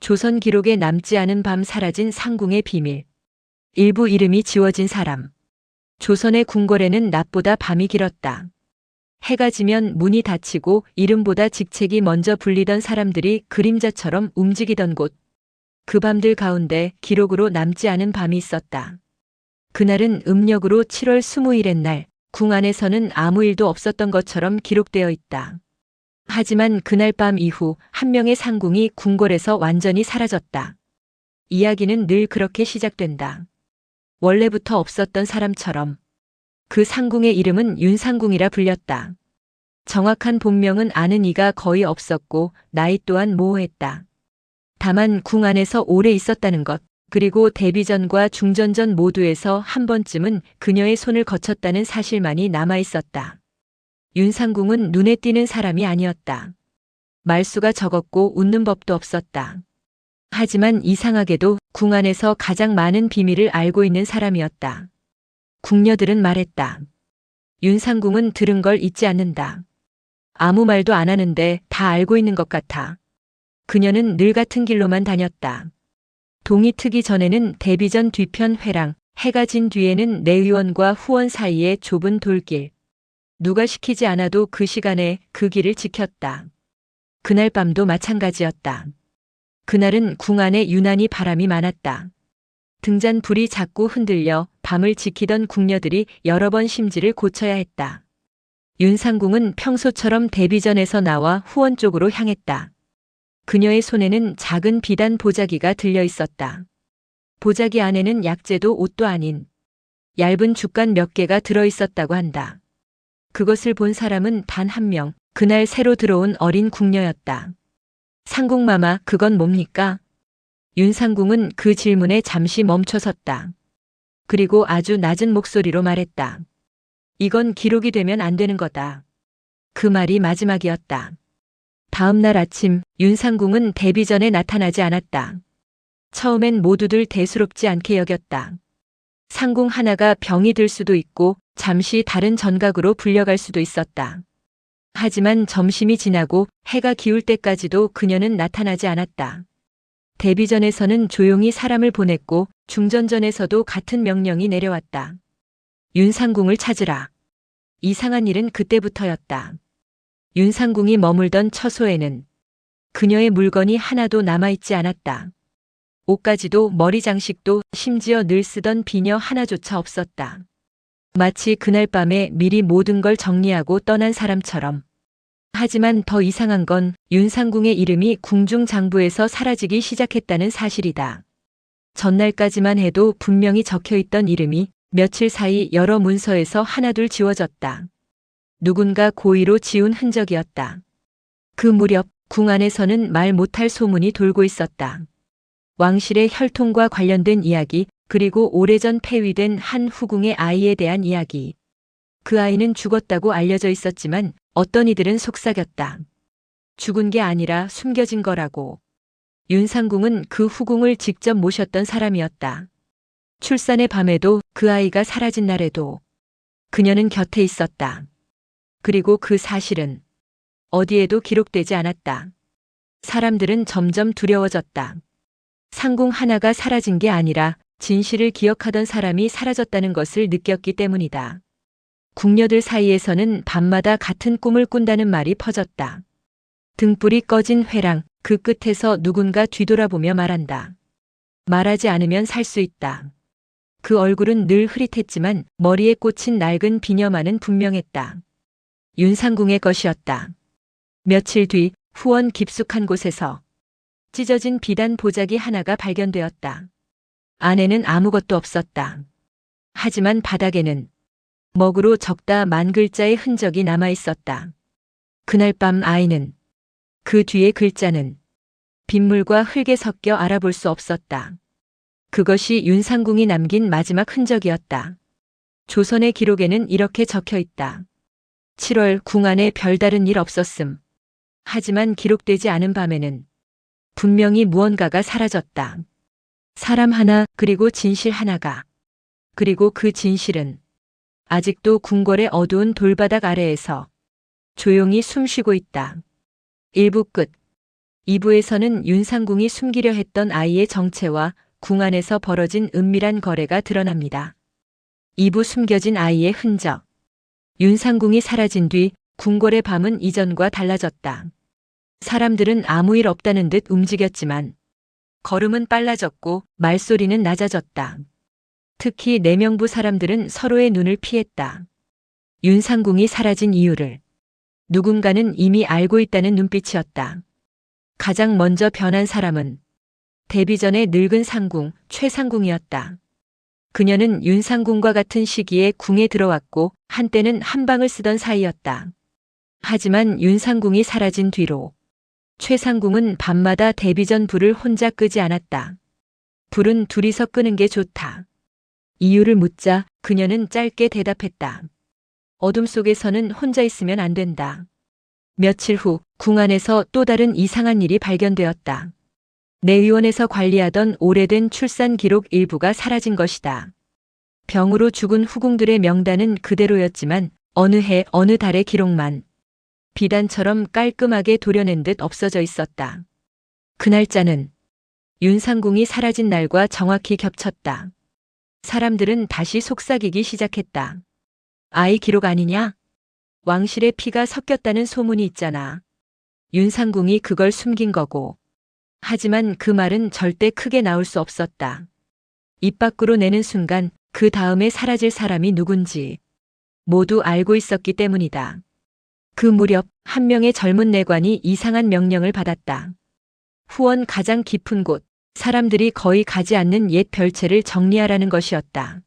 조선 기록에 남지 않은 밤 사라진 상궁의 비밀. 일부 이름이 지워진 사람. 조선의 궁궐에는 낮보다 밤이 길었다. 해가 지면 문이 닫히고 이름보다 직책이 먼저 불리던 사람들이 그림자처럼 움직이던 곳. 그 밤들 가운데 기록으로 남지 않은 밤이 있었다. 그날은 음력으로 7월 20일의 날, 궁 안에서는 아무 일도 없었던 것처럼 기록되어 있다. 하지만 그날 밤 이후 한 명의 상궁이 궁궐에서 완전히 사라졌다. 이야기는 늘 그렇게 시작된다. 원래부터 없었던 사람처럼. 그 상궁의 이름은 윤상궁이라 불렸다. 정확한 본명은 아는 이가 거의 없었고 나이 또한 모호했다. 다만 궁 안에서 오래 있었다는 것, 그리고 데뷔전과 중전전 모두에서 한 번쯤은 그녀의 손을 거쳤다는 사실만이 남아있었다. 윤상궁은 눈에 띄는 사람이 아니었다. 말수가 적었고 웃는 법도 없었다. 하지만 이상하게도 궁 안에서 가장 많은 비밀을 알고 있는 사람이었다. 궁녀들은 말했다. 윤상궁은 들은 걸 잊지 않는다. 아무 말도 안 하는데 다 알고 있는 것 같아. 그녀는 늘 같은 길로만 다녔다. 동이 트기 전에는 데뷔전 뒤편 회랑, 해가 진 뒤에는 내의원과 후원 사이의 좁은 돌길. 누가 시키지 않아도 그 시간에 그 길을 지켰다. 그날 밤도 마찬가지였다. 그날은 궁 안에 유난히 바람이 많았다. 등잔 불이 자꾸 흔들려 밤을 지키던 궁녀들이 여러 번 심지를 고쳐야 했다. 윤상궁은 평소처럼 데뷔전에서 나와 후원 쪽으로 향했다. 그녀의 손에는 작은 비단 보자기가 들려 있었다. 보자기 안에는 약재도 옷도 아닌 얇은 죽간 몇 개가 들어 있었다고 한다. 그것을 본 사람은 단 한 명, 그날 새로 들어온 어린 궁녀였다. 상궁마마, 그건 뭡니까? 윤상궁은 그 질문에 잠시 멈춰섰다. 그리고 아주 낮은 목소리로 말했다. 이건 기록이 되면 안 되는 거다. 그 말이 마지막이었다. 다음 날 아침 윤상궁은 데뷔전에 나타나지 않았다. 처음엔 모두들 대수롭지 않게 여겼다. 상궁 하나가 병이 들 수도 있고 잠시 다른 전각으로 불려갈 수도 있었다. 하지만 점심이 지나고 해가 기울 때까지도 그녀는 나타나지 않았다. 데뷔전에서는 조용히 사람을 보냈고 중전전에서도 같은 명령이 내려왔다. 윤상궁을 찾으라. 이상한 일은 그때부터였다. 윤상궁이 머물던 처소에는 그녀의 물건이 하나도 남아있지 않았다. 옷가지도 머리 장식도 심지어 늘 쓰던 비녀 하나조차 없었다. 마치 그날 밤에 미리 모든 걸 정리하고 떠난 사람처럼. 하지만 더 이상한 건 윤상궁의 이름이 궁중장부에서 사라지기 시작했다는 사실이다. 전날까지만 해도 분명히 적혀있던 이름이 며칠 사이 여러 문서에서 하나둘 지워졌다. 누군가 고의로 지운 흔적이었다. 그 무렵 궁 안에서는 말 못할 소문이 돌고 있었다. 왕실의 혈통과 관련된 이야기, 그리고 오래전 폐위된 한 후궁의 아이에 대한 이야기. 그 아이는 죽었다고 알려져 있었지만 어떤 이들은 속삭였다. 죽은 게 아니라 숨겨진 거라고. 윤상궁은 그 후궁을 직접 모셨던 사람이었다. 출산의 밤에도 그 아이가 사라진 날에도 그녀는 곁에 있었다. 그리고 그 사실은 어디에도 기록되지 않았다. 사람들은 점점 두려워졌다. 상궁 하나가 사라진 게 아니라 진실을 기억하던 사람이 사라졌다는 것을 느꼈기 때문이다. 궁녀들 사이에서는 밤마다 같은 꿈을 꾼다는 말이 퍼졌다. 등불이 꺼진 회랑, 그 끝에서 누군가 뒤돌아보며 말한다. 말하지 않으면 살 수 있다. 그 얼굴은 늘 흐릿했지만 머리에 꽂힌 낡은 비녀만은 분명했다. 윤상궁의 것이었다. 며칠 뒤 후원 깊숙한 곳에서 찢어진 비단 보자기 하나가 발견되었다. 안에는 아무것도 없었다. 하지만 바닥에는 먹으로 적다 만 글자의 흔적이 남아 있었다. 그날 밤 아이는 그 뒤의 글자는 빗물과 흙에 섞여 알아볼 수 없었다. 그것이 윤상궁이 남긴 마지막 흔적이었다. 조선의 기록에는 이렇게 적혀 있다. 7월 궁 안에 별다른 일 없었음. 하지만 기록되지 않은 밤에는 분명히 무언가가 사라졌다. 사람 하나, 그리고 진실 하나가. 그리고 그 진실은 아직도 궁궐의 어두운 돌바닥 아래에서 조용히 숨쉬고 있다. 1부 끝. 2부에서는 윤상궁이 숨기려 했던 아이의 정체와 궁 안에서 벌어진 은밀한 거래가 드러납니다. 2부 숨겨진 아이의 흔적. 윤상궁이 사라진 뒤 궁궐의 밤은 이전과 달라졌다. 사람들은 아무 일 없다는 듯 움직였지만 걸음은 빨라졌고 말소리는 낮아졌다. 특히 내명부 사람들은 서로의 눈을 피했다. 윤상궁이 사라진 이유를 누군가는 이미 알고 있다는 눈빛이었다. 가장 먼저 변한 사람은 데뷔 전의 늙은 상궁 최상궁이었다. 그녀는 윤상궁과 같은 시기에 궁에 들어왔고 한때는 한방을 쓰던 사이였다. 하지만 윤상궁이 사라진 뒤로 최상궁은 밤마다 데뷔 전 불을 혼자 끄지 않았다. 불은 둘이서 끄는 게 좋다. 이유를 묻자 그녀는 짧게 대답했다. 어둠 속에서는 혼자 있으면 안 된다. 며칠 후 궁 안에서 또 다른 이상한 일이 발견되었다. 내의원에서 관리하던 오래된 출산 기록 일부가 사라진 것이다. 병으로 죽은 후궁들의 명단은 그대로였지만 어느 해 어느 달의 기록만 비단처럼 깔끔하게 도려낸 듯 없어져 있었다. 그 날짜는 윤상궁이 사라진 날과 정확히 겹쳤다. 사람들은 다시 속삭이기 시작했다. 아이 기록 아니냐? 왕실의 피가 섞였다는 소문이 있잖아. 윤상궁이 그걸 숨긴 거고. 하지만 그 말은 절대 크게 나올 수 없었다. 입 밖으로 내는 순간 그 다음에 사라질 사람이 누군지 모두 알고 있었기 때문이다. 그 무렵 한 명의 젊은 내관이 이상한 명령을 받았다. 후원 가장 깊은 곳, 사람들이 거의 가지 않는 옛 별채를 정리하라는 것이었다.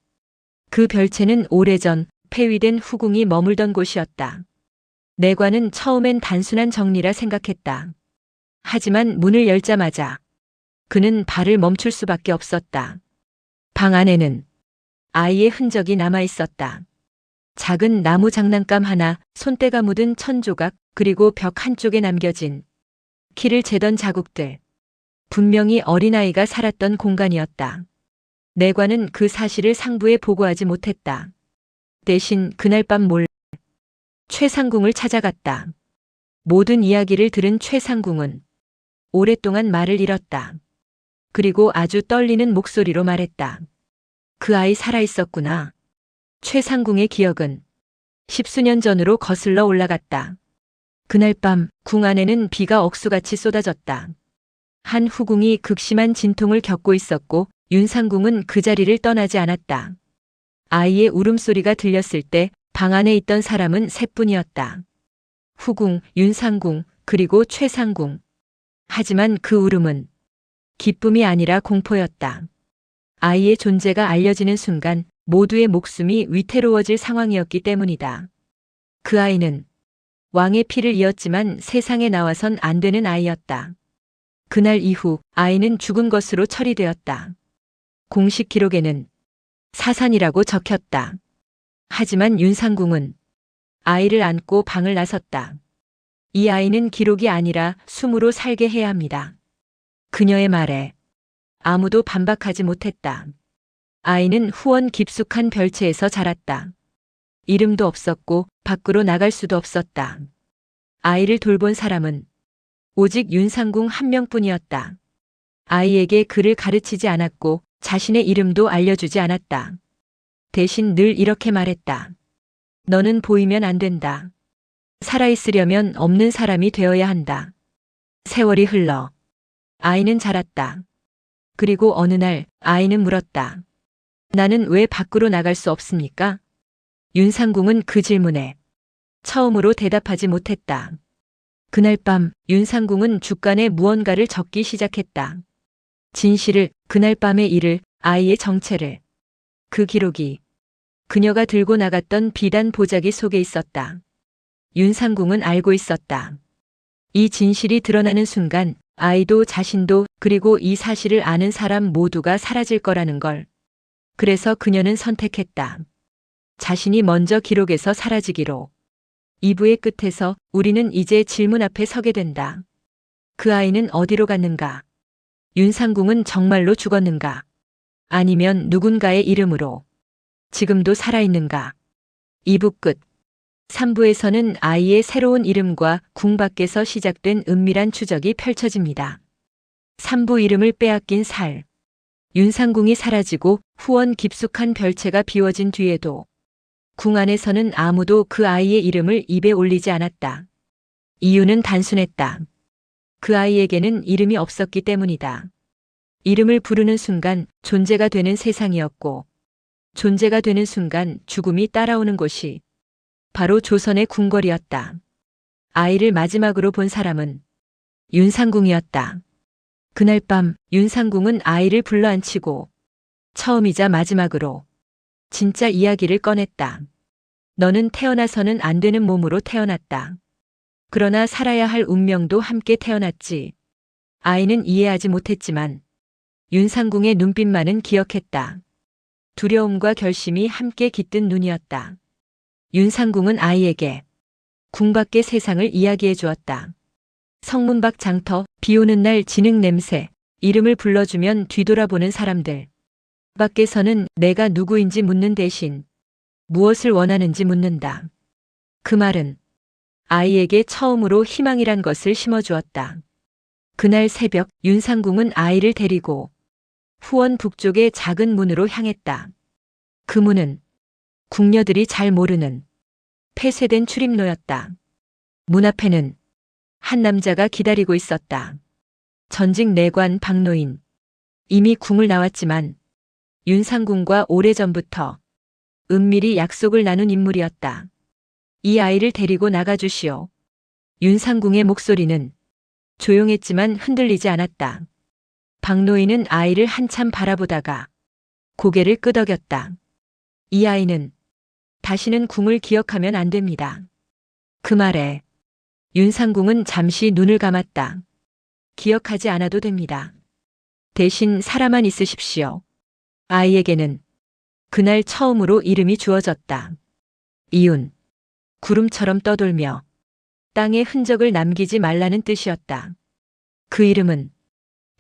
그 별채는 오래전 폐위된 후궁이 머물던 곳이었다. 내관은 처음엔 단순한 정리라 생각했다. 하지만 문을 열자마자 그는 발을 멈출 수밖에 없었다. 방 안에는 아이의 흔적이 남아 있었다. 작은 나무 장난감 하나, 손때가 묻은 천조각, 그리고 벽 한쪽에 남겨진 키를 재던 자국들. 분명히 어린아이가 살았던 공간이었다. 내관은 그 사실을 상부에 보고하지 못했다. 대신 그날 밤 몰래 최상궁을 찾아갔다. 모든 이야기를 들은 최상궁은 오랫동안 말을 잃었다. 그리고 아주 떨리는 목소리로 말했다. 그 아이 살아있었구나. 최상궁의 기억은 십수년 전으로 거슬러 올라갔다. 그날 밤 궁 안에는 비가 억수같이 쏟아졌다. 한 후궁이 극심한 진통을 겪고 있었고 윤상궁은 그 자리를 떠나지 않았다. 아이의 울음소리가 들렸을 때 방 안에 있던 사람은 셋뿐이었다. 후궁, 윤상궁, 그리고 최상궁. 하지만 그 울음은 기쁨이 아니라 공포였다. 아이의 존재가 알려지는 순간 모두의 목숨이 위태로워질 상황이었기 때문이다. 그 아이는 왕의 피를 이었지만 세상에 나와선 안 되는 아이였다. 그날 이후 아이는 죽은 것으로 처리되었다. 공식 기록에는 사산이라고 적혔다. 하지만 윤상궁은 아이를 안고 방을 나섰다. 이 아이는 기록이 아니라 숨으로 살게 해야 합니다. 그녀의 말에 아무도 반박하지 못했다. 아이는 후원 깊숙한 별채에서 자랐다. 이름도 없었고 밖으로 나갈 수도 없었다. 아이를 돌본 사람은 오직 윤상궁 한 명뿐이었다. 아이에게 글을 가르치지 않았고 자신의 이름도 알려주지 않았다. 대신 늘 이렇게 말했다. 너는 보이면 안 된다. 살아있으려면 없는 사람이 되어야 한다. 세월이 흘러 아이는 자랐다. 그리고 어느 날 아이는 물었다. 나는 왜 밖으로 나갈 수 없습니까? 윤상궁은 그 질문에 처음으로 대답하지 못했다. 그날 밤 윤상궁은 죽간에 무언가를 적기 시작했다. 진실을, 그날 밤의 일을, 아이의 정체를. 그 기록이 그녀가 들고 나갔던 비단 보자기 속에 있었다. 윤상궁은 알고 있었다. 이 진실이 드러나는 순간 아이도 자신도 그리고 이 사실을 아는 사람 모두가 사라질 거라는 걸. 그래서 그녀는 선택했다. 자신이 먼저 기록에서 사라지기로. 2부의 끝에서 우리는 이제 질문 앞에 서게 된다. 그 아이는 어디로 갔는가? 윤상궁은 정말로 죽었는가? 아니면 누군가의 이름으로 지금도 살아있는가? 2부 끝. 3부에서는 아이의 새로운 이름과 궁 밖에서 시작된 은밀한 추적이 펼쳐집니다. 3부 이름을 빼앗긴 살. 윤상궁이 사라지고 후원 깊숙한 별채가 비워진 뒤에도 궁 안에서는 아무도 그 아이의 이름을 입에 올리지 않았다. 이유는 단순했다. 그 아이에게는 이름이 없었기 때문이다. 이름을 부르는 순간 존재가 되는 세상이었고, 존재가 되는 순간 죽음이 따라오는 곳이 바로 조선의 궁궐이었다. 아이를 마지막으로 본 사람은 윤상궁이었다. 그날 밤 윤상궁은 아이를 불러안치고 처음이자 마지막으로 진짜 이야기를 꺼냈다. 너는 태어나서는 안 되는 몸으로 태어났다. 그러나 살아야 할 운명도 함께 태어났지. 아이는 이해하지 못했지만 윤상궁의 눈빛만은 기억했다. 두려움과 결심이 함께 깃든 눈이었다. 윤상궁은 아이에게 궁 밖의 세상을 이야기해 주었다. 성문 밖 장터, 비 오는 날 진흙 냄새, 이름을 불러주면 뒤돌아보는 사람들. 밖에서는 내가 누구인지 묻는 대신 무엇을 원하는지 묻는다. 그 말은 아이에게 처음으로 희망이란 것을 심어주었다. 그날 새벽 윤상궁은 아이를 데리고 후원 북쪽의 작은 문으로 향했다. 그 문은 궁녀들이 잘 모르는 폐쇄된 출입로였다. 문 앞에는 한 남자가 기다리고 있었다. 전직 내관 박노인. 이미 궁을 나왔지만 윤상궁과 오래전부터 은밀히 약속을 나눈 인물이었다. 이 아이를 데리고 나가주시오. 윤상궁의 목소리는 조용했지만 흔들리지 않았다. 박노인은 아이를 한참 바라보다가 고개를 끄덕였다. 이 아이는 다시는 궁을 기억하면 안 됩니다. 그 말에 윤상궁은 잠시 눈을 감았다. 기억하지 않아도 됩니다. 대신 살아만 있으십시오. 아이에게는 그날 처음으로 이름이 주어졌다. 이윤. 구름처럼 떠돌며 땅에 흔적을 남기지 말라는 뜻이었다. 그 이름은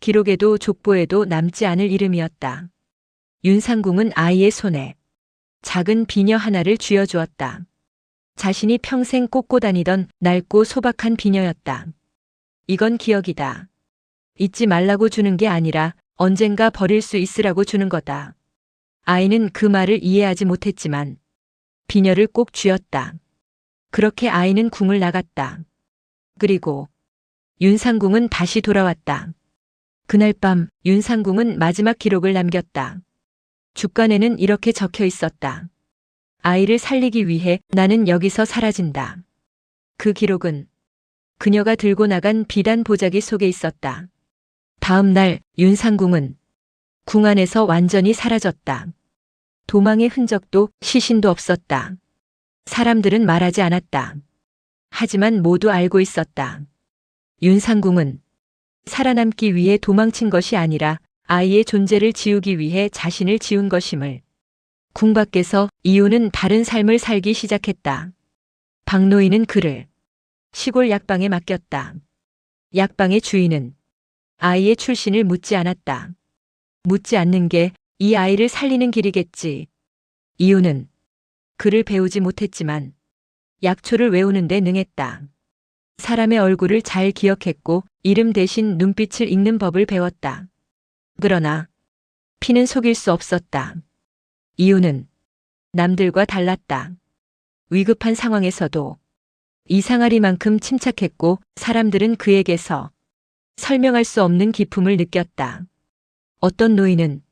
기록에도 족보에도 남지 않을 이름이었다. 윤상궁은 아이의 손에 작은 비녀 하나를 쥐어주었다. 자신이 평생 꽂고 다니던 낡고 소박한 비녀였다. 이건 기억이다. 잊지 말라고 주는 게 아니라 언젠가 버릴 수 있으라고 주는 거다. 아이는 그 말을 이해하지 못했지만 비녀를 꼭 쥐었다. 그렇게 아이는 궁을 나갔다. 그리고 윤상궁은 다시 돌아왔다. 그날 밤 윤상궁은 마지막 기록을 남겼다. 주간에는 이렇게 적혀 있었다. 아이를 살리기 위해 나는 여기서 사라진다. 그 기록은 그녀가 들고 나간 비단 보자기 속에 있었다. 다음 날 윤상궁은 궁 안에서 완전히 사라졌다. 도망의 흔적도 시신도 없었다. 사람들은 말하지 않았다. 하지만 모두 알고 있었다. 윤상궁은 살아남기 위해 도망친 것이 아니라 아이의 존재를 지우기 위해 자신을 지운 것임을. 궁 밖에서 이유는 다른 삶을 살기 시작했다. 박노인은 그를 시골 약방에 맡겼다. 약방의 주인은 아이의 출신을 묻지 않았다. 묻지 않는 게 이 아이를 살리는 길이겠지. 이유는 글을 배우지 못했지만 약초를 외우는 데 능했다. 사람의 얼굴을 잘 기억했고 이름 대신 눈빛을 읽는 법을 배웠다. 그러나 피는 속일 수 없었다. 이유는 남들과 달랐다. 위급한 상황에서도 이상하리만큼 침착했고 사람들은 그에게서 설명할 수 없는 기품을 느꼈다. 어떤 노인은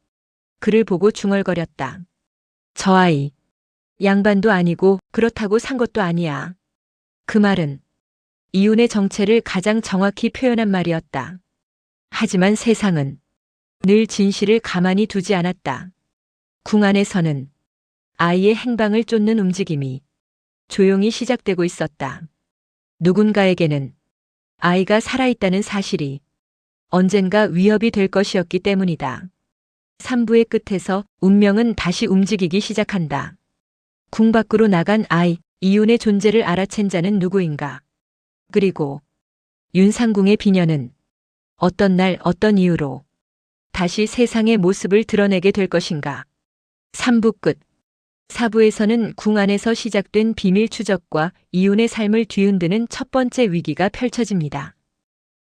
그를 보고 중얼거렸다. 저 아이, 양반도 아니고 그렇다고 산 것도 아니야. 그 말은 이윤의 정체를 가장 정확히 표현한 말이었다. 하지만 세상은 늘 진실을 가만히 두지 않았다. 궁 안에서는 아이의 행방을 쫓는 움직임이 조용히 시작되고 있었다. 누군가에게는 아이가 살아있다는 사실이 언젠가 위협이 될 것이었기 때문이다. 3부의 끝에서 운명은 다시 움직이기 시작한다. 궁 밖으로 나간 아이, 이윤의 존재를 알아챈 자는 누구인가? 그리고 윤상궁의 비녀는 어떤 날 어떤 이유로 다시 세상의 모습을 드러내게 될 것인가? 3부 끝. 사부에서는 궁 안에서 시작된 비밀 추적과 이윤의 삶을 뒤흔드는 첫 번째 위기가 펼쳐집니다.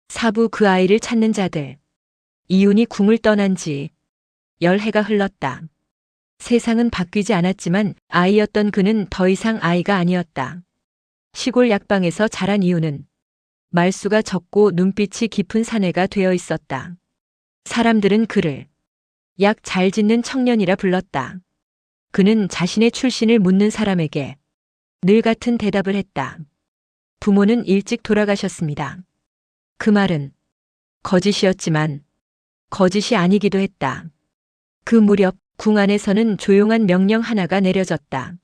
사부 그 아이를 찾는 자들. 이윤이 궁을 떠난 지 열해가 흘렀다. 세상은 바뀌지 않았지만 아이였던 그는 더 이상 아이가 아니었다. 시골 약방에서 자란 이윤은 말수가 적고 눈빛이 깊은 사내가 되어 있었다. 사람들은 그를 약 잘 짓는 청년이라 불렀다. 그는 자신의 출신을 묻는 사람에게 늘 같은 대답을 했다. 부모는 일찍 돌아가셨습니다. 그 말은 거짓이었지만 거짓이 아니기도 했다. 그 무렵 궁 안에서는 조용한 명령 하나가 내려졌다.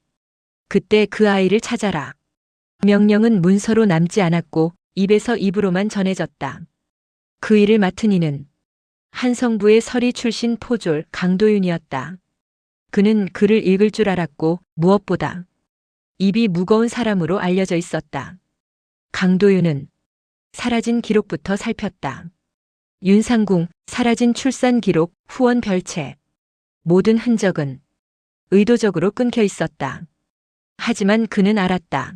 그때 그 아이를 찾아라. 명령은 문서로 남지 않았고 입에서 입으로만 전해졌다. 그 일을 맡은 이는 한성부의 서리 출신 포졸 강도윤이었다. 그는 글을 읽을 줄 알았고 무엇보다 입이 무거운 사람으로 알려져 있었다. 강도윤은 사라진 기록부터 살폈다. 윤상궁, 사라진 출산 기록, 후원 별채. 모든 흔적은 의도적으로 끊겨 있었다. 하지만 그는 알았다.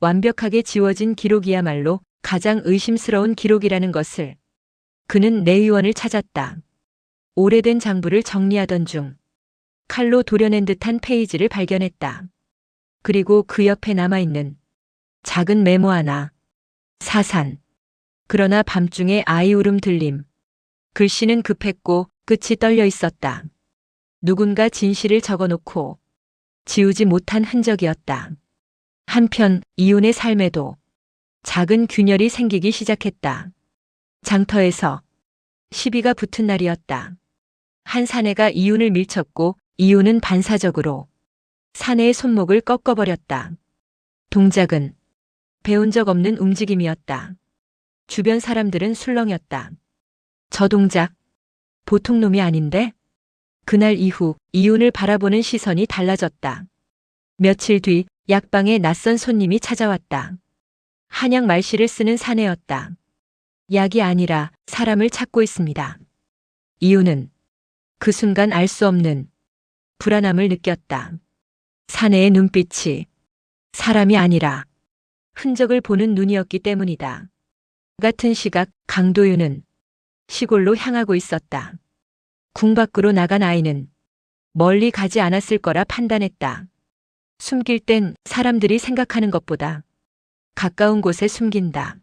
완벽하게 지워진 기록이야말로 가장 의심스러운 기록이라는 것을. 그는 내의원을 찾았다. 오래된 장부를 정리하던 중 칼로 도려낸 듯한 페이지를 발견했다. 그리고 그 옆에 남아있는 작은 메모 하나. 사산. 그러나 밤중에 아이 울음 들림. 글씨는 급했고 끝이 떨려 있었다. 누군가 진실을 적어놓고 지우지 못한 흔적이었다. 한편 이윤의 삶에도 작은 균열이 생기기 시작했다. 장터에서 시비가 붙은 날이었다. 한 사내가 이윤을 밀쳤고 이윤은 반사적으로 사내의 손목을 꺾어버렸다. 동작은 배운 적 없는 움직임이었다. 주변 사람들은 술렁였다. 저 동작 보통 놈이 아닌데? 그날 이후 이윤을 바라보는 시선이 달라졌다. 며칠 뒤 약방에 낯선 손님이 찾아왔다. 한약 말씨를 쓰는 사내였다. 약이 아니라 사람을 찾고 있습니다. 이윤은 그 순간 알 수 없는 불안함을 느꼈다. 사내의 눈빛이 사람이 아니라 흔적을 보는 눈이었기 때문이다. 같은 시각 강도윤은 시골로 향하고 있었다. 궁 밖으로 나간 아이는 멀리 가지 않았을 거라 판단했다. 숨길 땐 사람들이 생각하는 것보다 가까운 곳에 숨긴다.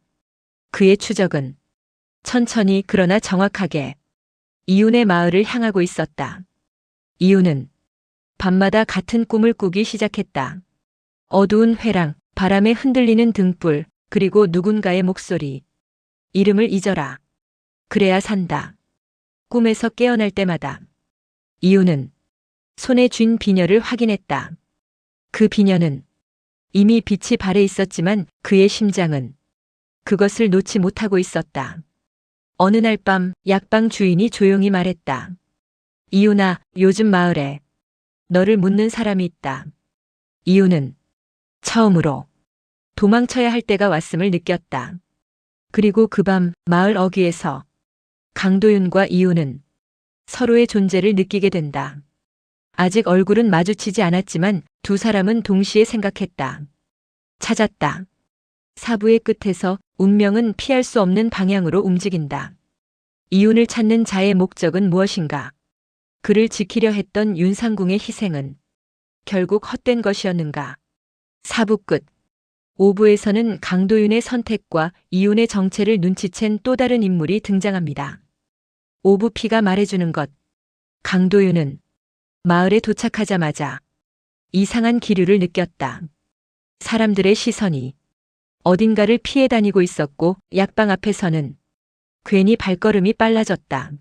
그의 추적은 천천히 그러나 정확하게 이윤의 마을을 향하고 있었다. 이윤은 밤마다 같은 꿈을 꾸기 시작했다. 어두운 회랑, 바람에 흔들리는 등불, 그리고 누군가의 목소리. 이름을 잊어라. 그래야 산다. 꿈에서 깨어날 때마다 이윤은 손에 쥔 비녀를 확인했다. 그 비녀는 이미 빛이 발해 있었지만 그의 심장은 그것을 놓지 못하고 있었다. 어느 날 밤 약방 주인이 조용히 말했다. 이윤아, 요즘 마을에 너를 묻는 사람이 있다. 이윤은 처음으로 도망쳐야 할 때가 왔음을 느꼈다. 그리고 그 밤 마을 어귀에서 강도윤과 이윤은 서로의 존재를 느끼게 된다. 아직 얼굴은 마주치지 않았지만 두 사람은 동시에 생각했다. 찾았다. 사부의 끝에서 운명은 피할 수 없는 방향으로 움직인다. 이윤을 찾는 자의 목적은 무엇인가? 그를 지키려 했던 윤상궁의 희생은 결국 헛된 것이었는가? 사부 끝. 5부에서는 강도윤의 선택과 이윤의 정체를 눈치챈 또 다른 인물이 등장합니다. 5부 피가 말해주는 것. 강도윤은 마을에 도착하자마자 이상한 기류를 느꼈다. 사람들의 시선이 어딘가를 피해 다니고 있었고 약방 앞에서는 괜히 발걸음이 빨라졌다.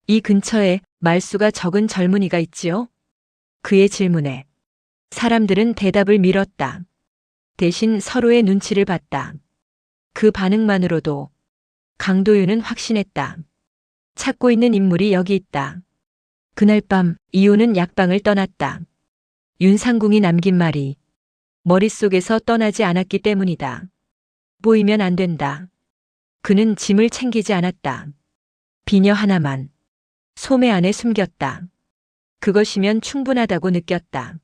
이 근처에 말수가 적은 젊은이가 있지요? 그의 질문에 사람들은 대답을 미뤘다. 대신 서로의 눈치를 봤다. 그 반응만으로도 강도윤은 확신했다. 찾고 있는 인물이 여기 있다. 그날 밤 이윤은 약방을 떠났다. 윤상궁이 남긴 말이 머릿속에서 떠나지 않았기 때문이다. 보이면 안 된다. 그는 짐을 챙기지 않았다. 비녀 하나만 소매 안에 숨겼다. 그것이면 충분하다고 느꼈다.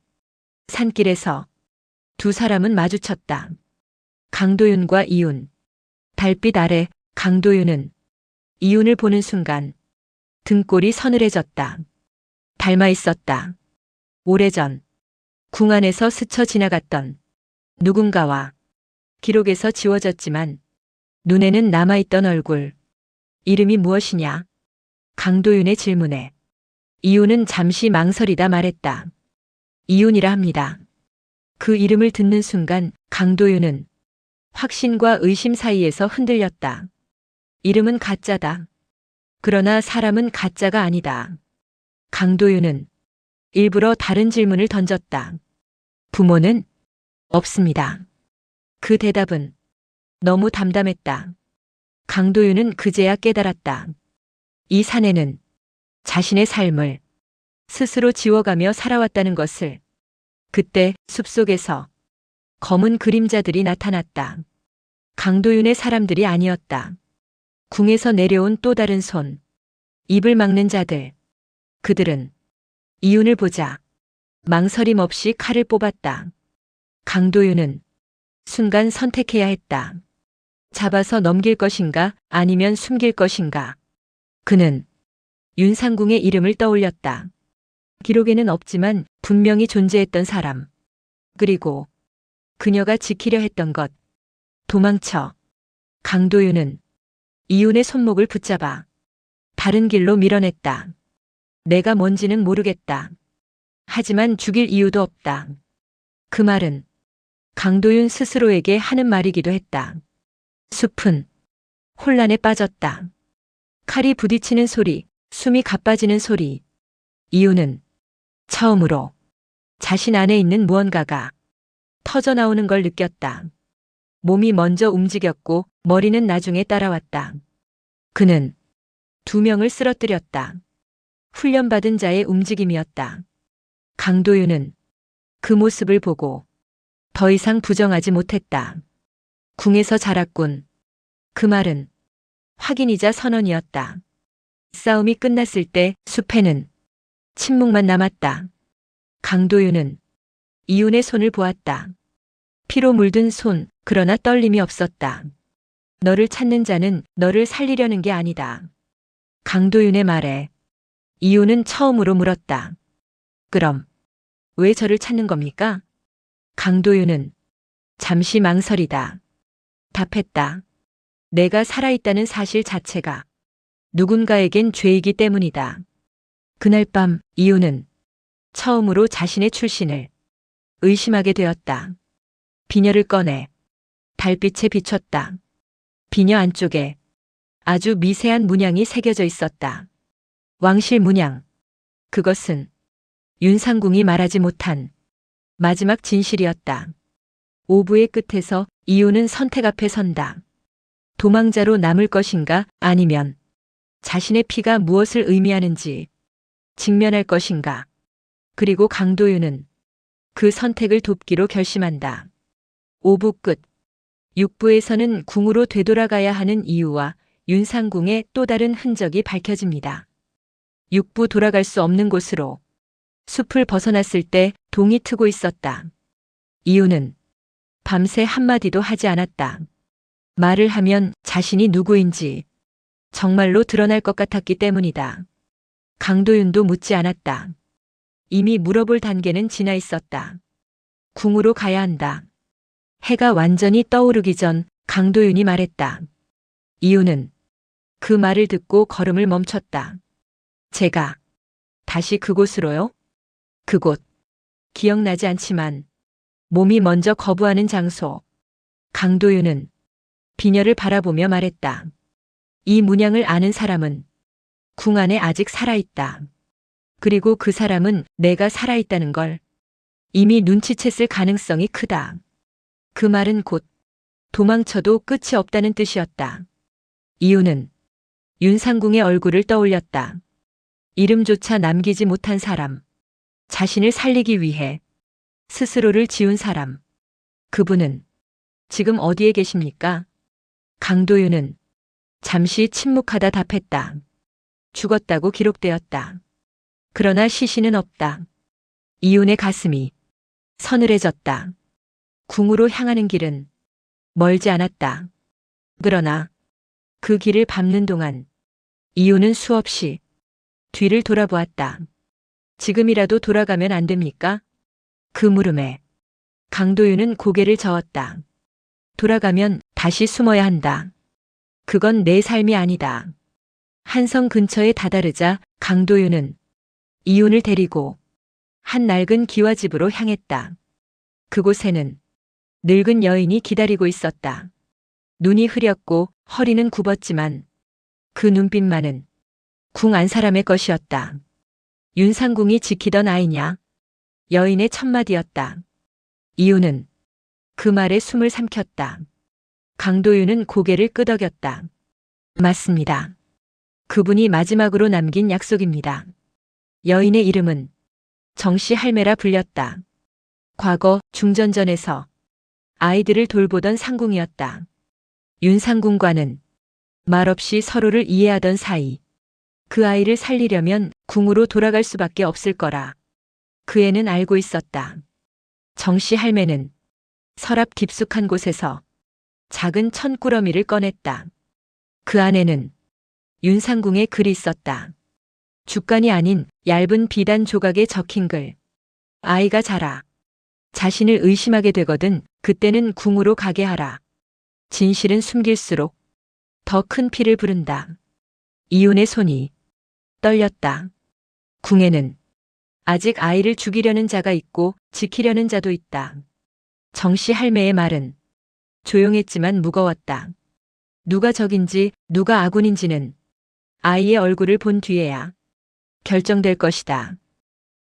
산길에서 두 사람은 마주쳤다. 강도윤과 이윤. 달빛 아래 강도윤은 이윤을 보는 순간 등골이 서늘해졌다. 닮아 있었다. 오래전 궁 안에서 스쳐 지나갔던 누군가와 기록에서 지워졌지만 눈에는 남아있던 얼굴. 이름이 무엇이냐? 강도윤의 질문에 이윤은 잠시 망설이다 말했다. 이윤이라 합니다. 그 이름을 듣는 순간 강도윤은 확신과 의심 사이에서 흔들렸다. 이름은 가짜다. 그러나 사람은 가짜가 아니다. 강도윤은 일부러 다른 질문을 던졌다. 부모는? 없습니다. 그 대답은 너무 담담했다. 강도윤은 그제야 깨달았다. 이 사내는 자신의 삶을 스스로 지워가며 살아왔다는 것을. 그때 숲속에서 검은 그림자들이 나타났다. 강도윤의 사람들이 아니었다. 궁에서 내려온 또 다른 손. 입을 막는 자들. 그들은 이윤을 보자 망설임 없이 칼을 뽑았다. 강도윤은 순간 선택해야 했다. 잡아서 넘길 것인가 아니면 숨길 것인가. 그는 윤상궁의 이름을 떠올렸다. 기록에는 없지만 분명히 존재했던 사람. 그리고 그녀가 지키려 했던 것. 도망쳐. 강도윤은 이윤의 손목을 붙잡아 다른 길로 밀어냈다. 내가 뭔지는 모르겠다. 하지만 죽일 이유도 없다. 그 말은 강도윤 스스로에게 하는 말이기도 했다. 숲은 혼란에 빠졌다. 칼이 부딪히는 소리, 숨이 가빠지는 소리. 이윤은 처음으로 자신 안에 있는 무언가가 터져나오는 걸 느꼈다. 몸이 먼저 움직였고 머리는 나중에 따라왔다. 그는 두 명을 쓰러뜨렸다. 훈련받은 자의 움직임이었다. 강도윤은 그 모습을 보고 더 이상 부정하지 못했다. 궁에서 자랐군. 그 말은 확인이자 선언이었다. 싸움이 끝났을 때 숲에는 침묵만 남았다. 강도윤은 이윤의 손을 보았다. 피로 물든 손, 그러나 떨림이 없었다. 너를 찾는 자는 너를 살리려는 게 아니다. 강도윤의 말에 이윤은 처음으로 물었다. 그럼 왜 저를 찾는 겁니까? 강도윤은 잠시 망설이다 답했다. 내가 살아있다는 사실 자체가 누군가에겐 죄이기 때문이다. 그날 밤 이윤은 처음으로 자신의 출신을 의심하게 되었다. 비녀를 꺼내 달빛에 비췄다. 비녀 안쪽에 아주 미세한 문양이 새겨져 있었다. 왕실 문양. 그것은 윤상궁이 말하지 못한 마지막 진실이었다. 오부의 끝에서 이윤은 선택 앞에 선다. 도망자로 남을 것인가 아니면 자신의 피가 무엇을 의미하는지 직면할 것인가. 그리고 강도윤은 그 선택을 돕기로 결심한다. 5부 끝. 6부에서는 궁으로 되돌아가야 하는 이유와 윤상궁의 또 다른 흔적이 밝혀집니다. 6부 돌아갈 수 없는 곳으로. 숲을 벗어났을 때 동이 트고 있었다. 이유는 밤새 한마디도 하지 않았다. 말을 하면 자신이 누구인지 정말로 드러날 것 같았기 때문이다. 강도윤도 묻지 않았다. 이미 물어볼 단계는 지나 있었다. 궁으로 가야 한다. 해가 완전히 떠오르기 전 강도윤이 말했다. 이유는 그 말을 듣고 걸음을 멈췄다. 제가 다시 그곳으로요? 그곳. 기억나지 않지만 몸이 먼저 거부하는 장소. 강도윤은 비녀를 바라보며 말했다. 이 문양을 아는 사람은 궁 안에 아직 살아있다. 그리고 그 사람은 내가 살아있다는 걸 이미 눈치챘을 가능성이 크다. 그 말은 곧 도망쳐도 끝이 없다는 뜻이었다. 이유는 윤상궁의 얼굴을 떠올렸다. 이름조차 남기지 못한 사람. 자신을 살리기 위해 스스로를 지운 사람. 그분은 지금 어디에 계십니까? 강도윤은 잠시 침묵하다 답했다. 죽었다고 기록되었다. 그러나 시신은 없다. 이윤의 가슴이 서늘해졌다. 궁으로 향하는 길은 멀지 않았다. 그러나 그 길을 밟는 동안 이유는 수없이 뒤를 돌아보았다. 지금이라도 돌아가면 안 됩니까? 그 물음에 강도윤은 고개를 저었다. 돌아가면 다시 숨어야 한다. 그건 내 삶이 아니다. 한성 근처에 다다르자 강도윤은 이윤을 데리고 한 낡은 기와집으로 향했다. 그곳에는 늙은 여인이 기다리고 있었다. 눈이 흐렸고 허리는 굽었지만 그 눈빛만은 궁 안 사람의 것이었다. 윤상궁이 지키던 아이냐? 여인의 첫마디였다. 이유는 그 말에 숨을 삼켰다. 강도윤은 고개를 끄덕였다. 맞습니다. 그분이 마지막으로 남긴 약속입니다. 여인의 이름은 정씨 할매라 불렸다. 과거 중전전에서 아이들을 돌보던 상궁이었다. 윤상궁과는 말없이 서로를 이해하던 사이. 그 아이를 살리려면 궁으로 돌아갈 수밖에 없을 거라. 그 애는 알고 있었다. 정씨 할매는 서랍 깊숙한 곳에서 작은 천꾸러미를 꺼냈다. 그 안에는 윤상궁의 글이 있었다. 주간이 아닌 얇은 비단 조각에 적힌 글. 아이가 자라. 자신을 의심하게 되거든 그때는 궁으로 가게 하라. 진실은 숨길수록 더 큰 피를 부른다. 이윤의 손이 떨렸다. 궁에는 아직 아이를 죽이려는 자가 있고 지키려는 자도 있다. 정씨 할매의 말은 조용했지만 무거웠다. 누가 적인지 누가 아군인지는 아이의 얼굴을 본 뒤에야 결정될 것이다.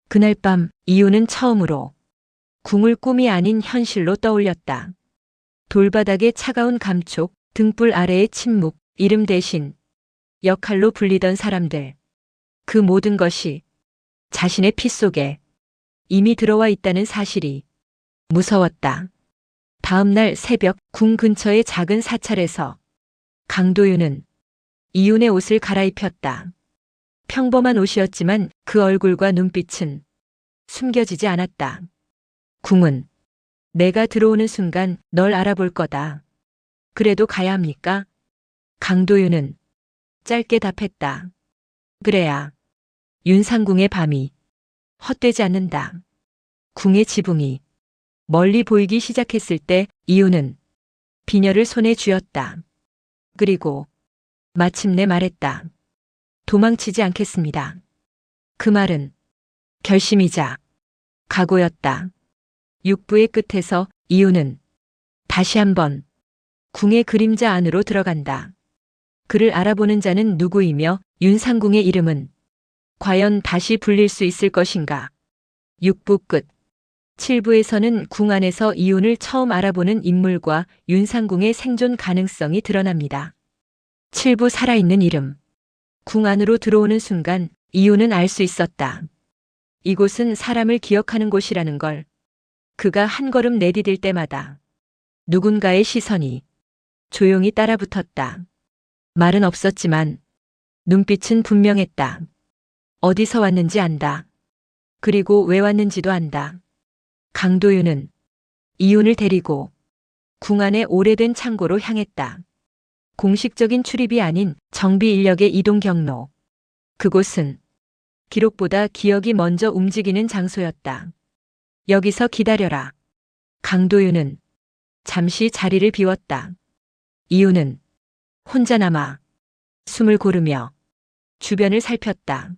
그날 밤 이유는 처음으로 궁을 꿈이 아닌 현실로 떠올렸다. 돌바닥의 차가운 감촉, 등불 아래의 침묵, 이름 대신 역할로 불리던 사람들. 그 모든 것이 자신의 피 속에 이미 들어와 있다는 사실이 무서웠다. 다음 날 새벽 궁 근처의 작은 사찰에서 강도윤은 이윤의 옷을 갈아입혔다. 평범한 옷이었지만 그 얼굴과 눈빛은 숨겨지지 않았다. 궁은 내가 들어오는 순간 널 알아볼 거다. 그래도 가야 합니까? 강도윤은 짧게 답했다. 그래야 윤상궁의 밤이 헛되지 않는다. 궁의 지붕이 멀리 보이기 시작했을 때 이유는 비녀를 손에 쥐었다. 그리고 마침내 말했다. 도망치지 않겠습니다. 그 말은 결심이자 각오였다. 육부의 끝에서 이유는 다시 한번 궁의 그림자 안으로 들어간다. 그를 알아보는 자는 누구이며 윤상궁의 이름은 과연 다시 불릴 수 있을 것인가. 6부 끝. 7부에서는 궁 안에서 이윤을 처음 알아보는 인물과 윤상궁의 생존 가능성이 드러납니다. 7부 살아있는 이름. 궁 안으로 들어오는 순간 이윤은 알 수 있었다. 이곳은 사람을 기억하는 곳이라는 걸. 그가 한 걸음 내디딜 때마다 누군가의 시선이 조용히 따라붙었다. 말은 없었지만 눈빛은 분명했다. 어디서 왔는지 안다. 그리고 왜 왔는지도 안다. 강도윤은 이윤을 데리고 궁 안의 오래된 창고로 향했다. 공식적인 출입이 아닌 정비 인력의 이동 경로. 그곳은 기록보다 기억이 먼저 움직이는 장소였다. 여기서 기다려라. 강도윤은 잠시 자리를 비웠다. 이윤은 혼자 남아 숨을 고르며 주변을 살폈다.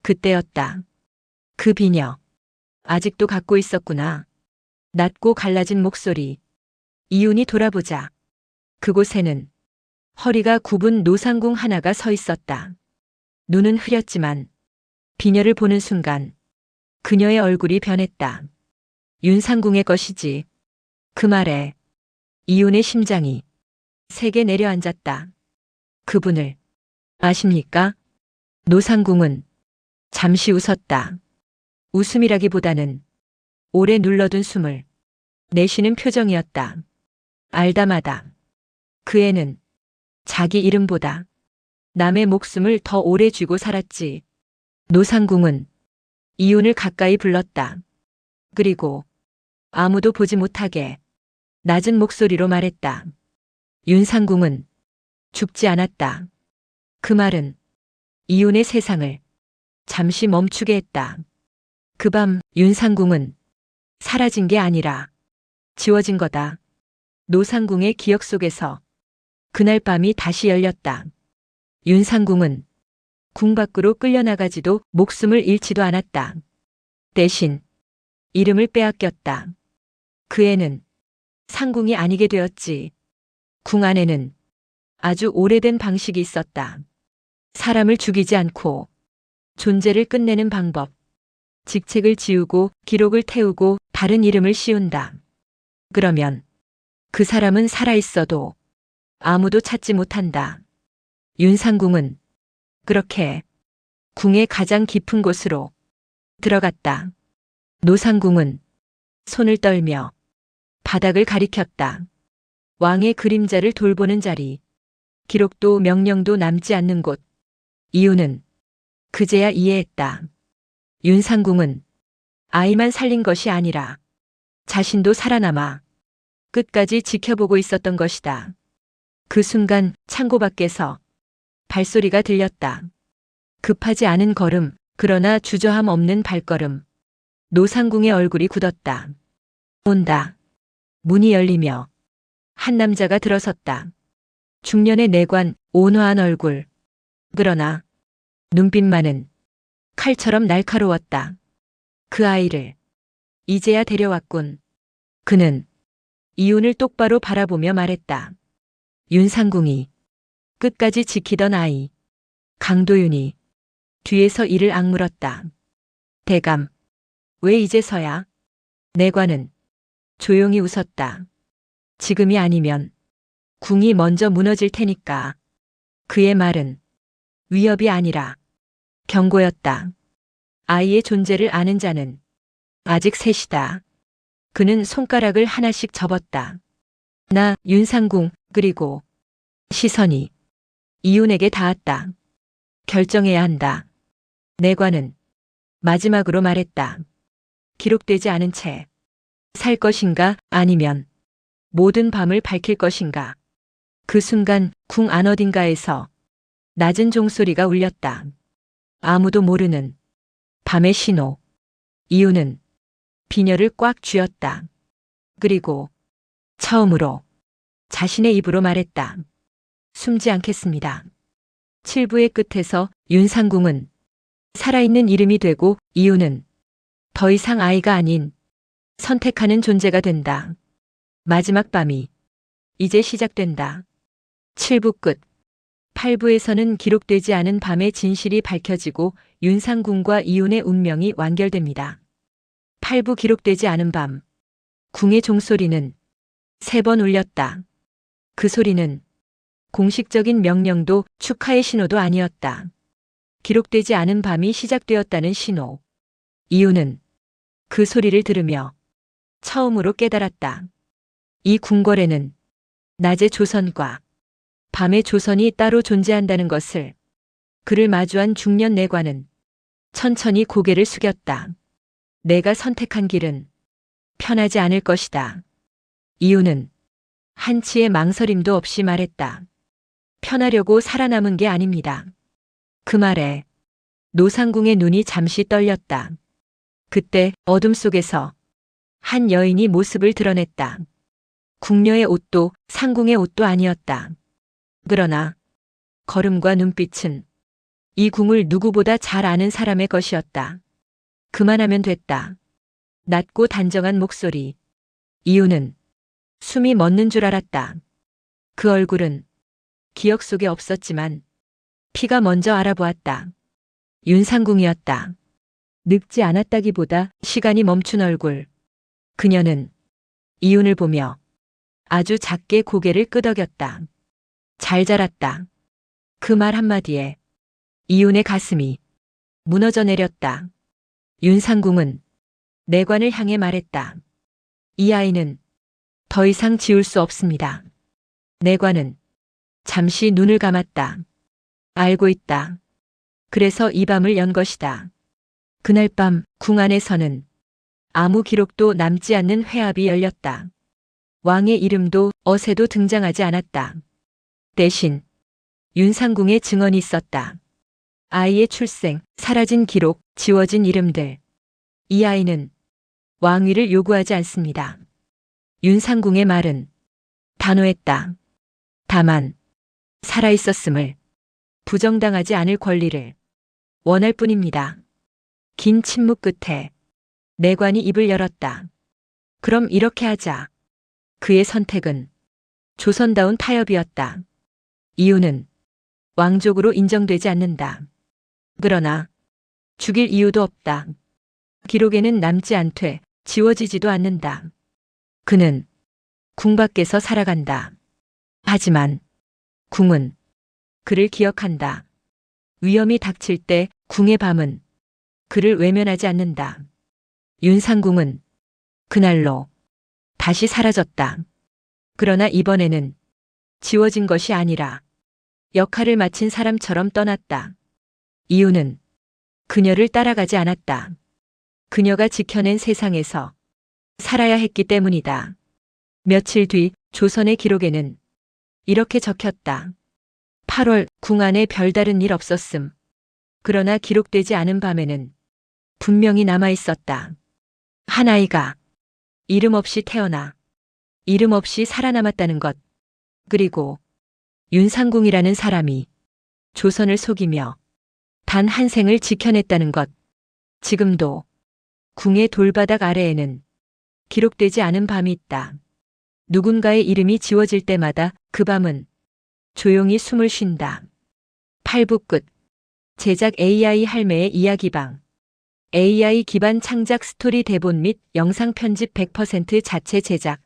그때였다. 그 비녀. 아직도 갖고 있었구나. 낮고 갈라진 목소리. 이윤이 돌아보자. 그곳에는 허리가 굽은 노상궁 하나가 서 있었다. 눈은 흐렸지만 비녀를 보는 순간 그녀의 얼굴이 변했다. 윤상궁의 것이지. 그 말에 이윤의 심장이 세게 내려앉았다. 그분을 아십니까? 노상궁은 잠시 웃었다. 웃음이라기보다는 오래 눌러둔 숨을 내쉬는 표정이었다. 알다마다 그 애는 자기 이름보다 남의 목숨을 더 오래 쥐고 살았지. 노상궁은 이윤을 가까이 불렀다. 그리고 아무도 보지 못하게 낮은 목소리로 말했다. 윤상궁은 죽지 않았다. 그 말은 이윤의 세상을 잠시 멈추게 했다. 그 밤 윤상궁은 사라진 게 아니라 지워진 거다. 노상궁의 기억 속에서 그날 밤이 다시 열렸다. 윤상궁은 궁 밖으로 끌려나가지도 목숨을 잃지도 않았다. 대신 이름을 빼앗겼다. 그 애는 상궁이 아니게 되었지. 궁 안에는 아주 오래된 방식이 있었다. 사람을 죽이지 않고 존재를 끝내는 방법. 직책을 지우고 기록을 태우고 다른 이름을 씌운다. 그러면 그 사람은 살아있어도 아무도 찾지 못한다. 윤상궁은 그렇게 궁의 가장 깊은 곳으로 들어갔다. 노상궁은 손을 떨며 바닥을 가리켰다. 왕의 그림자를 돌보는 자리, 기록도 명령도 남지 않는 곳. 이유는 그제야 이해했다. 윤상궁은 아이만 살린 것이 아니라 자신도 살아남아 끝까지 지켜보고 있었던 것이다. 그 순간 창고 밖에서 발소리가 들렸다. 급하지 않은 걸음, 그러나 주저함 없는 발걸음. 노상궁의 얼굴이 굳었다. 온다. 문이 열리며 한 남자가 들어섰다. 중년의 내관, 온화한 얼굴. 그러나 눈빛만은 칼처럼 날카로웠다. 그 아이를 이제야 데려왔군. 그는 이윤을 똑바로 바라보며 말했다. 윤상궁이 끝까지 지키던 아이. 강도윤이 뒤에서 이를 악물었다. 대감, 왜 이제서야? 내관은 조용히 웃었다. 지금이 아니면 궁이 먼저 무너질 테니까. 그의 말은 위협이 아니라 경고였다. 아이의 존재를 아는 자는 아직 셋이다. 그는 손가락을 하나씩 접었다. 나, 윤상궁, 그리고 시선이 이윤에게 닿았다. 결정해야 한다. 내관은 마지막으로 말했다. 기록되지 않은 채 살 것인가 아니면 모든 밤을 밝힐 것인가. 그 순간 궁 안 어딘가에서 낮은 종소리가 울렸다. 아무도 모르는 밤의 신호. 이윤은 비녀를 꽉 쥐었다. 그리고 처음으로 자신의 입으로 말했다. 숨지 않겠습니다. 칠부의 끝에서 윤상궁은 살아있는 이름이 되고 이윤은 더 이상 아이가 아닌 선택하는 존재가 된다. 마지막 밤이 이제 시작된다. 7부 끝. 8부에서는 기록되지 않은 밤의 진실이 밝혀지고 윤상궁과 이윤의 운명이 완결됩니다. 8부 기록되지 않은 밤. 궁의 종소리는 3번 울렸다. 그 소리는 공식적인 명령도 축하의 신호도 아니었다. 기록되지 않은 밤이 시작되었다는 신호. 이윤은 그 소리를 들으며 처음으로 깨달았다. 이 궁궐에는 낮의 조선과 밤의 조선이 따로 존재한다는 것을. 그를 마주한 중년 내관은 천천히 고개를 숙였다. 내가 선택한 길은 편하지 않을 것이다. 이윤은 한치의 망설임도 없이 말했다. 편하려고 살아남은 게 아닙니다. 그 말에 노상궁의 눈이 잠시 떨렸다. 그때 어둠 속에서 한 여인이 모습을 드러냈다. 궁녀의 옷도 상궁의 옷도 아니었다. 그러나 걸음과 눈빛은 이 궁을 누구보다 잘 아는 사람의 것이었다. 그만하면 됐다. 낮고 단정한 목소리. 이윤은 숨이 멎는 줄 알았다. 그 얼굴은 기억 속에 없었지만 피가 먼저 알아보았다. 윤상궁이었다. 늙지 않았다기보다 시간이 멈춘 얼굴. 그녀는 이윤을 보며 아주 작게 고개를 끄덕였다. 잘 자랐다. 그 말 한마디에 이윤의 가슴이 무너져 내렸다. 윤상궁은 내관을 향해 말했다. 이 아이는 더 이상 지울 수 없습니다. 내관은 잠시 눈을 감았다. 알고 있다. 그래서 이 밤을 연 것이다. 그날 밤 궁 안에서는 아무 기록도 남지 않는 회합이 열렸다. 왕의 이름도 어세도 등장하지 않았다. 대신 윤상궁의 증언이 있었다. 아이의 출생, 사라진 기록, 지워진 이름들. 이 아이는 왕위를 요구하지 않습니다. 윤상궁의 말은 단호했다. 다만 살아있었음을, 부정당하지 않을 권리를 원할 뿐입니다. 긴 침묵 끝에 내관이 입을 열었다. 그럼 이렇게 하자. 그의 선택은 조선다운 타협이었다. 이유는 왕족으로 인정되지 않는다. 그러나 죽일 이유도 없다. 기록에는 남지 않되 지워지지도 않는다. 그는 궁 밖에서 살아간다. 하지만 궁은 그를 기억한다. 위험이 닥칠 때 궁의 밤은 그를 외면하지 않는다. 윤상궁은 그날로 다시 사라졌다. 그러나 이번에는 지워진 것이 아니라 역할을 마친 사람처럼 떠났다. 이유는 그녀를 따라가지 않았다. 그녀가 지켜낸 세상에서 살아야 했기 때문이다. 며칠 뒤 조선의 기록에는 이렇게 적혔다. 8월 궁 안에 별다른 일 없었음. 그러나 기록되지 않은 밤에는 분명히 남아 있었다. 한 아이가 이름 없이 태어나 이름 없이 살아남았다는 것. 그리고 윤상궁이라는 사람이 조선을 속이며 단 한 생을 지켜냈다는 것. 지금도 궁의 돌바닥 아래에는 기록되지 않은 밤이 있다. 누군가의 이름이 지워질 때마다 그 밤은 조용히 숨을 쉰다. 8부 끝. 제작 AI 할매의 이야기방. AI 기반 창작 스토리 대본 및 영상 편집 100% 자체 제작.